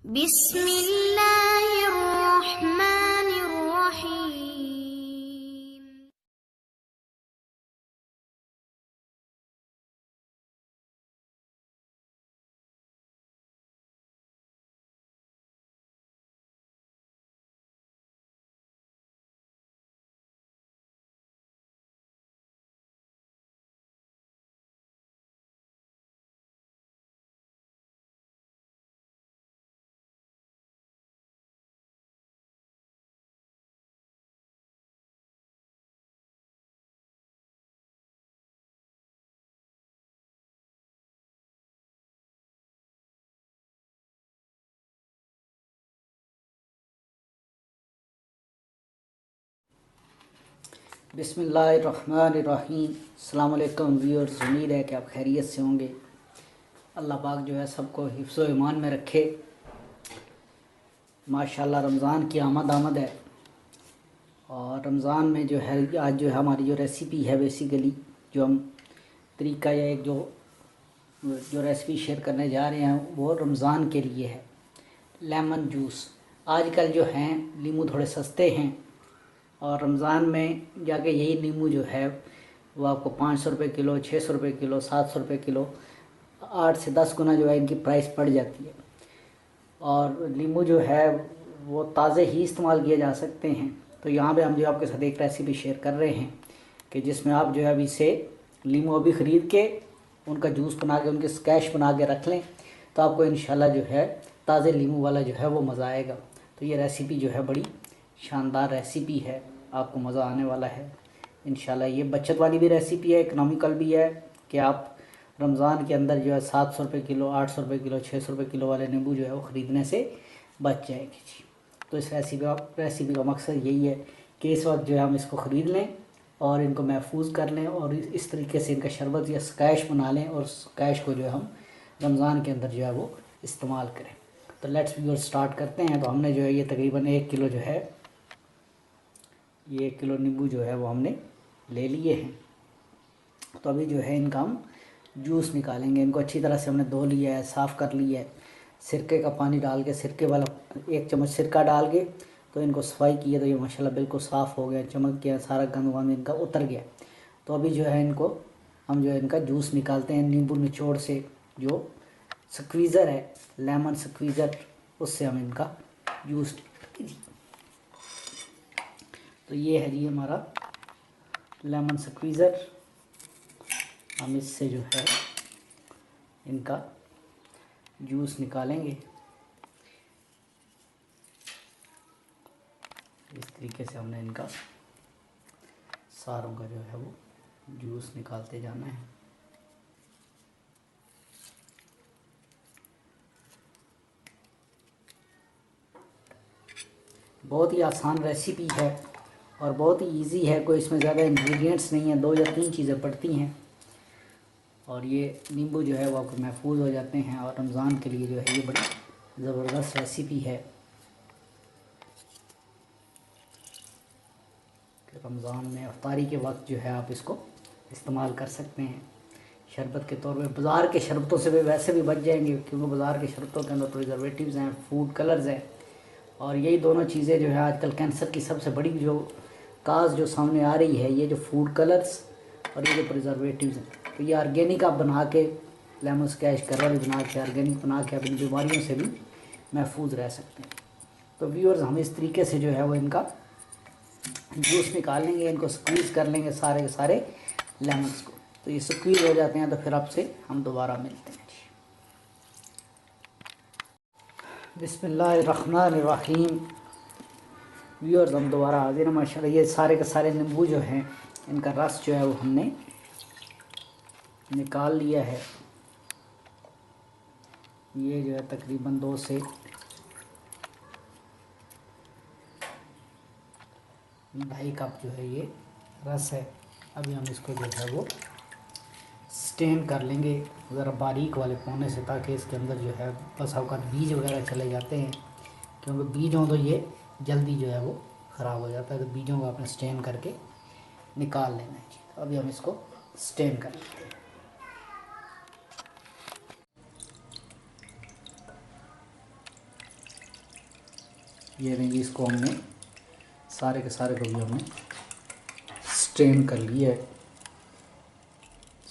बिस्मिल्लाहिर्रहमानिर्रहीम। बिस्मिल्लाहिर्रहमानिर्रहीम। अस्सलाम वालेकुम व्यूअर्स, उम्मीद है कि आप खैरियत से होंगे। अल्लाह पाक जो है सबको हिफ्ज़ व ईमान में रखे। माशाल्लाह रमज़ान की आमद है और रमज़ान में जो है आज जो है हमारी जो रेसिपी है बेसिकली जो हम तरीका या एक जो रेसिपी शेयर करने जा रहे हैं वो रमज़ान के लिए है। Lemon juice. आजकल जो हैं नींबू थोड़े सस्ते हैं और रमज़ान में जाके यही नींबू जो है वो आपको 500 रुपये किलो, 600 रुपये किलो, 700 रुपये किलो, 8 से 10 गुना जो है इनकी प्राइस पड़ जाती है। और नींबू जो है वो ताज़े ही इस्तेमाल किए जा सकते हैं। तो यहाँ पे हम जो आपके साथ एक रेसिपी शेयर कर रहे हैं कि जिसमें आप जो है अभी से नींबू अभी ख़रीद के उनका जूस बना के उनके स्क्वैश बना के रख लें तो आपको इंशाल्लाह जो है ताज़े नींबू वाला जो है वो मज़ा आएगा। तो ये रेसिपी जो है बड़ी शानदार रेसिपी है, आपको मज़ा आने वाला है इंशाल्लाह। ये बचत वाली भी रेसिपी है, इकनॉमिकल भी है कि आप रमज़ान के अंदर जो है 700 रुपये किलो, 800 रुपये किलो, 600 रुपये किलो वाले नींबू जो है वो ख़रीदने से बच जाएगी जी। तो इस रेसिपी का मकसद यही है कि इस वक्त जो है हम इसको ख़रीद लें और इनको महफूज कर लें और इस तरीके से इनका शरबत या स्क्वैश बना लें और स्क्वैश को जो है हम रमज़ान के अंदर जो है वो इस्तेमाल करें। तो लेट्स व्यूअर स्टार्ट करते हैं। तो हमने जो है ये तकरीबन 1 किलो जो है ये 1 किलो नींबू जो है वो हमने ले लिए हैं। तो अभी जो है इनका हम जूस निकालेंगे। इनको अच्छी तरह से हमने धो लिया है, साफ़ कर लिया है। सिरके का पानी डाल के, सिरके वाला 1 चम्मच सिरका डाल के तो इनको सफाई किया तो ये माशाल्लाह बिल्कुल साफ़ हो गया, चमक गया, सारा गंद वंद इनका उतर गया। तो अभी जो है इनको हम जो है इनका जूस निकालते हैं नींबू निचोड़ से। जो स्क्वीज़र है, लेमन स्क्वीज़र, उससे हम इनका जूस। तो ये है जी हमारा लेमन स्क्वीज़र। हम इससे जो है इनका जूस निकालेंगे। इस तरीके से हमने इनका सारों का जो है वो जूस निकालते जाना है। बहुत ही आसान रेसिपी है और बहुत ही इजी है, कोई इसमें ज़्यादा इंग्रेडिएंट्स नहीं है, 2 या 3 चीज़ें पड़ती हैं और ये नींबू जो है वो आपको महफूज हो जाते हैं। और रमज़ान के लिए जो है ये बड़ी ज़बरदस्त रेसिपी है कि रमज़ान में अफ्तारी के वक्त जो है आप इसको इस्तेमाल कर सकते हैं शरबत के तौर पे। बाज़ार के शरबतों से भी वैसे भी बच जाएंगे क्योंकि बाज़ार के शरबतों के अंदर प्रिजर्वेटिव्स हैं, फूड कलर्स हैं और यही दोनों चीज़ें जो है आजकल कैंसर की सबसे बड़ी जो काज जो सामने आ रही है, ये जो फूड कलर्स और ये जो प्रिजर्वेटिव्स हैं। तो ये ऑर्गेनिक आप बना के लेमन स्क्वैश कलर बना के ऑर्गेनिक बना के आप इन बीमारियों से भी महफूज रह सकते हैं। तो व्यूअर्स हम इस तरीके से जो है वो इनका जूस निकाल लेंगे, इनको स्क्वीज़ कर लेंगे सारे के सारे लेमन्स को। तो ये स्क्वीज़ हो जाते हैं तो फिर आपसे हम दोबारा मिलते हैं जी। बिस्मिल्लाहिर्रहमानिर्रहीम। व्यूअर्स हम दोबारा हाजिर हैं माशाल्लाह। ये सारे के सारे नींबू जो हैं इनका रस जो है वो हमने निकाल लिया है। ये जो है तकरीबन 2 से 2.5 कप जो है ये रस है। अभी हम इसको जो है वो स्टेन कर लेंगे ज़रा बारीक वाले पोने से ताकि इसके अंदर जो है बस आपका बीज वगैरह चले जाते हैं, क्योंकि बीज हों तो ये जल्दी जो है वो ख़राब हो जाता है। तो बीजों को आपने स्टेन करके निकाल लेना है जी। तो अभी हम इसको स्टेन कर लेते हैं। ये नहीं, इसको हमने सारे के सारे को भी हमने स्ट्रेन कर लिया है।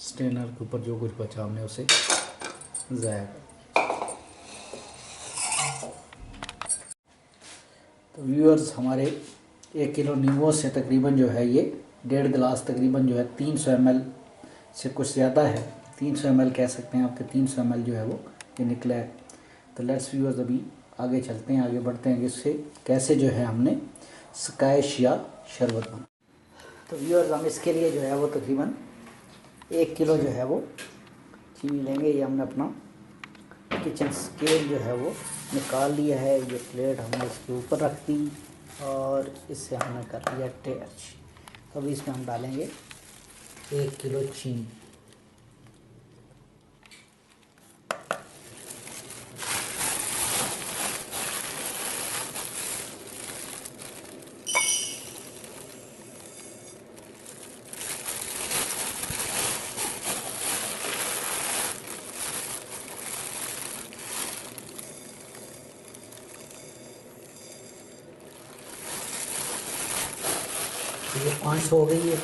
स्ट्रेनर के ऊपर जो कुछ बचा हमने उसे ज़ाया कर। तो व्यूअर्स, हमारे 1 किलो नींबू से तकरीबन जो है ये 1.5 गिलास तकरीबन जो है 300 ml से कुछ ज़्यादा है, 300 ml कह सकते हैं आपके, 300 ml जो है वो ये निकला है। तो लेट्स व्यूअर्स अभी आगे चलते हैं, आगे बढ़ते हैं कि इससे कैसे जो है हमने स्क्वैश या शरबत बना। तो व्यूअर्स, हम इसके लिए जो है वो तकरीबन 1 किलो जो है वो चीनी लेंगे। ये हमने अपना किचन स्केल जो है वो निकाल लिया है। ये प्लेट हमने इसके ऊपर रख दी और इससे हमने कर लिया अटैच। तो अभी इसमें हम डालेंगे 1 किलो चीनी। ये 500 हो गई है।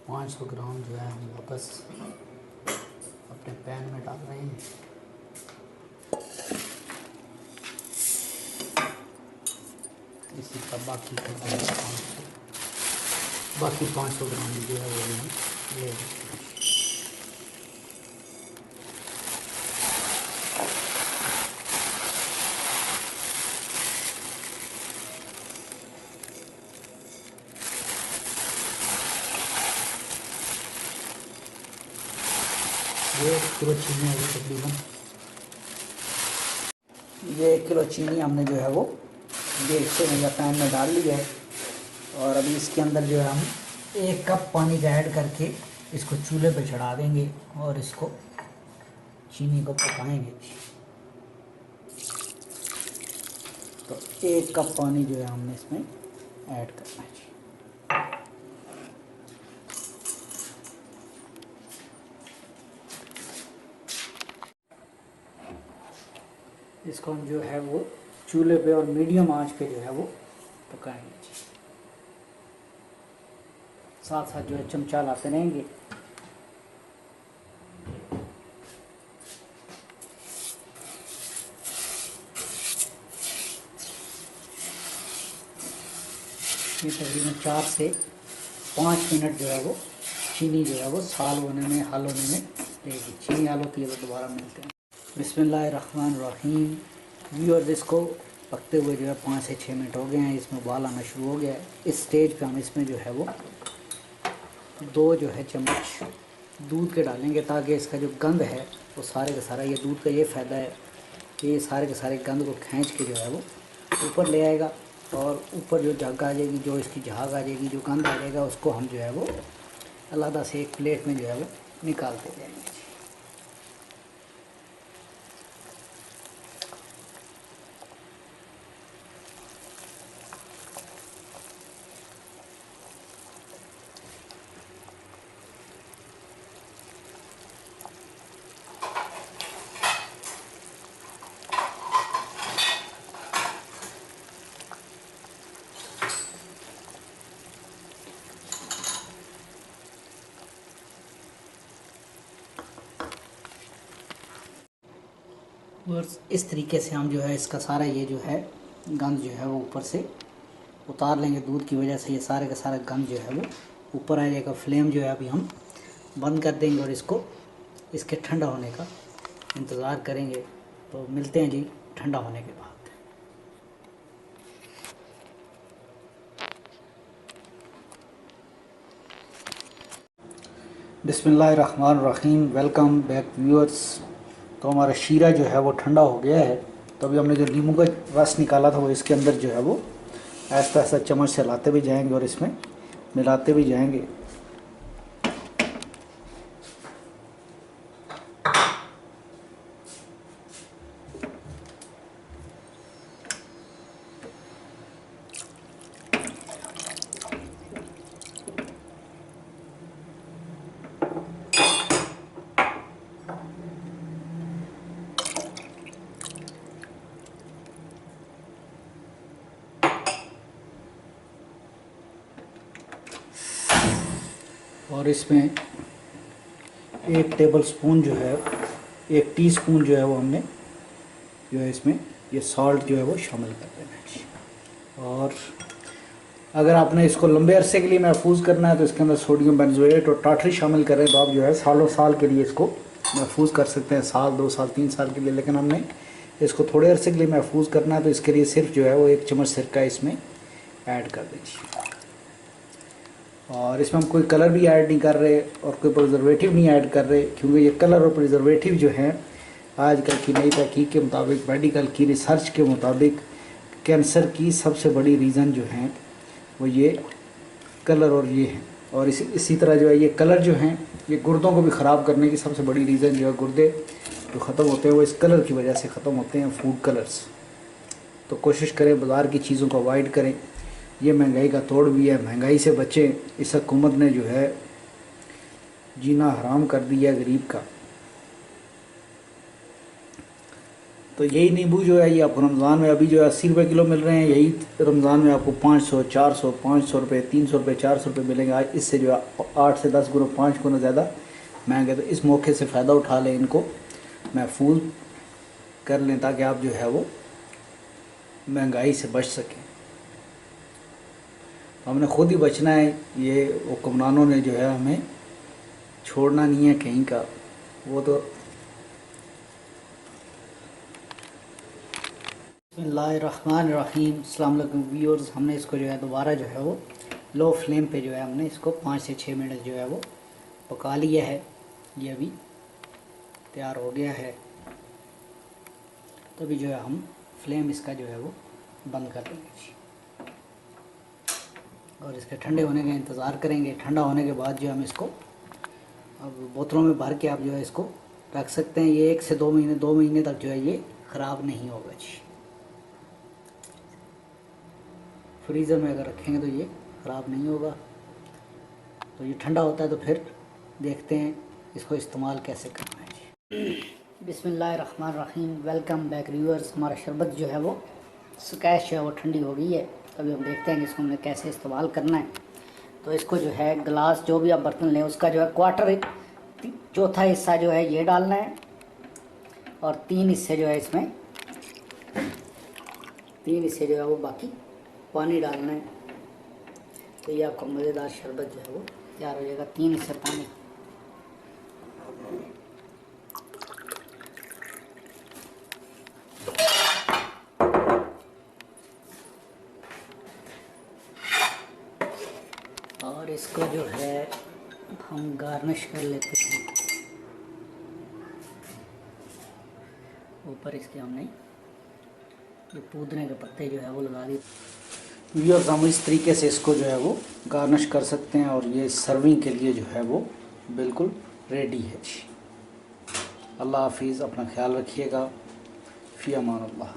$500 ग्राम जो है हम वापस अपने पैन में डाल रहे हैं। इसी का बाकी कर देंगे 500, बाकी 500 ग्राम जो है वो हम ले लेंगे। ये 1 किलो चीनी है तकरीबन। ये 1 किलो चीनी हमने जो है वो गैस से या पैन में डाल लिया है और अभी इसके अंदर जो है हम 1 कप पानी का ऐड करके इसको चूल्हे पे चढ़ा देंगे और इसको चीनी को पकाएंगे। तो 1 कप पानी जो है हमने इसमें ऐड करना है। इसको हम जो है वो चूल्हे पे और मीडियम आंच पे जो है वो पकाएंगे। साथ साथ जो है चमचा लाते रहेंगे। ये तकरीबन 4 से 5 मिनट जो है वो चीनी जो है वो हल होने में लगेगी। चीनी हल होती है तो दोबारा मिलते हैं। बिस्मिल्लाहिर्रहमानिर्रहीम। व्यूअर्स, इसको पकते हुए जो है 5 से 6 मिनट हो गए हैं। इसमें उबाल आना शुरू हो गया है। इस स्टेज पे हम इसमें जो है वो 2 जो है चम्मच दूध के डालेंगे ताकि इसका जो गंध है वो सारे का सारा, ये दूध का ये फ़ायदा है कि ये सारे के सारे गंध को खींच के जो है वो ऊपर ले आएगा और ऊपर जो झाग आ जाएगी, जो इसकी झाग आ जाएगी, जो गंध आ जाएगा, उसको हम जो है वो अलग से एक प्लेट में जो है वो निकालते जाएंगे। और इस तरीके से हम जो है इसका सारा ये जो है गंध जो है वो ऊपर से उतार लेंगे। दूध की वजह से ये सारे का सारा गंध जो है वो ऊपर आ जाएगा। फ्लेम जो है अभी हम बंद कर देंगे और इसको इसके ठंडा होने का इंतज़ार करेंगे। तो मिलते हैं जी ठंडा होने के बाद। बिस्मिल्लाहिर्रहमानिर्रहीम। Welcome back viewers. तो हमारा शीरा जो है वो ठंडा हो गया है। तो अभी हमने जो नींबू का रस निकाला था वो इसके अंदर जो है वो ऐसा ऐसा चम्मच से लाते भी जाएंगे और इसमें मिलाते भी जाएंगे। और इसमें 1 टेबल स्पून जो है, 1 टीस्पून जो है वो हमने जो है इसमें ये सॉल्ट जो है वो शामिल कर देना है। और अगर आपने इसको लंबे अरसे के लिए महफूज करना है तो इसके अंदर सोडियम बेंजोएट और टाटरी शामिल करें तो आप जो है सालों साल के लिए इसको महफूज कर सकते हैं, साल 2 साल 3 साल के लिए। लेकिन हमने इसको थोड़े अरसे के लिए महफूज करना है तो इसके लिए सिर्फ जो है वो 1 चम्मच सिरका इसमें ऐड कर दीजिए। और इसमें हम कोई कलर भी ऐड नहीं कर रहे और कोई प्रिजर्वेटिव नहीं ऐड कर रहे, क्योंकि ये कलर और प्रिजर्वेटिव जो हैं आजकल की नई तहकीक के मुताबिक, मेडिकल की रिसर्च के मुताबिक कैंसर की सबसे बड़ी रीज़न जो हैं वो ये कलर और ये हैं। और इसी तरह जो है ये कलर जो हैं ये गुर्दों को भी ख़राब करने की सबसे बड़ी रीज़न जो है, गुर्दे जो ख़त्म होते हैं वो इस कलर की वजह से ख़त्म होते हैं, फूड कलर्स। तो कोशिश करें बाज़ार की चीज़ों को अवॉइड करें। ये महंगाई का तोड़ भी है, महंगाई से बचें। इस हुकूमत ने जो है जीना हराम कर दिया है गरीब का। तो यही नींबू जो है ये आपको रमज़ान में अभी जो है 80 रुपये किलो मिल रहे हैं, यही रमज़ान में आपको 500, 400, 500 रुपये, 300 रुपये, 400 रुपये मिलेंगे। आज इससे जो है 8 से 10 गुना, 5 गुना ज़्यादा महंगे। तो इस मौके से फ़ायदा उठा लें, इनको महफूज कर लें ताकि आप जो है वो महंगाई से बच सकें। तो हमने खुद ही बचना है, ये हुक्मरानों ने जो है हमें छोड़ना नहीं है कहीं का। वो तो बिस्मिल्लाहिर्रहमानिर्रहीम, अस्सलाम वालेकुम व्यूअर्स। हमने इसको जो है दोबारा जो है वो लो फ्लेम पे जो है हमने इसको 5 से 6 मिनट जो है वो पका लिया है। ये अभी तैयार हो गया है। तो अभी जो है हम फ्लेम इसका जो है वो बंद कर देंगे और इसके ठंडे होने का इंतज़ार करेंगे। ठंडा होने के बाद जो हम इसको अब बोतलों में भर के आप जो है इसको रख सकते हैं। ये 1 से 2 महीने तक जो है ये ख़राब नहीं होगा जी। फ्रीज़र में अगर रखेंगे तो ये ख़राब नहीं होगा। तो ये ठंडा होता है तो फिर देखते हैं इसको इस्तेमाल कैसे करना है जी। बिस्मिल्लाहिर्रहमानिर्रहीम, वेलकम बैक व्यूअर्स। हमारा शरबत जो है वो स्कैश है वो ठंडी हो गई है। अभी हम देखते हैं कि इसको हमने कैसे इस्तेमाल करना है। तो इसको जो है गिलास, जो भी आप बर्तन लें उसका जो है क्वार्टर, चौथा हिस्सा जो है ये डालना है और 3 हिस्से जो है इसमें, 3 हिस्से जो है वो बाकी पानी डालना है। तो ये आपका मज़ेदार शरबत जो है वो तैयार हो जाएगा। 3 हिस्से पानी। और इसको जो है हम गार्निश कर लेते हैं। ऊपर इसके हमने ये पुदीने के पत्ते जो है वो लगा दिए। व्यूअर्स, हम इस तरीके से इसको जो है वो गार्निश कर सकते हैं और ये सर्विंग के लिए जो है वो बिल्कुल रेडी है जी। अल्लाह हाफिज़, अपना ख्याल रखिएगा। फ़ी अमान अल्लाह।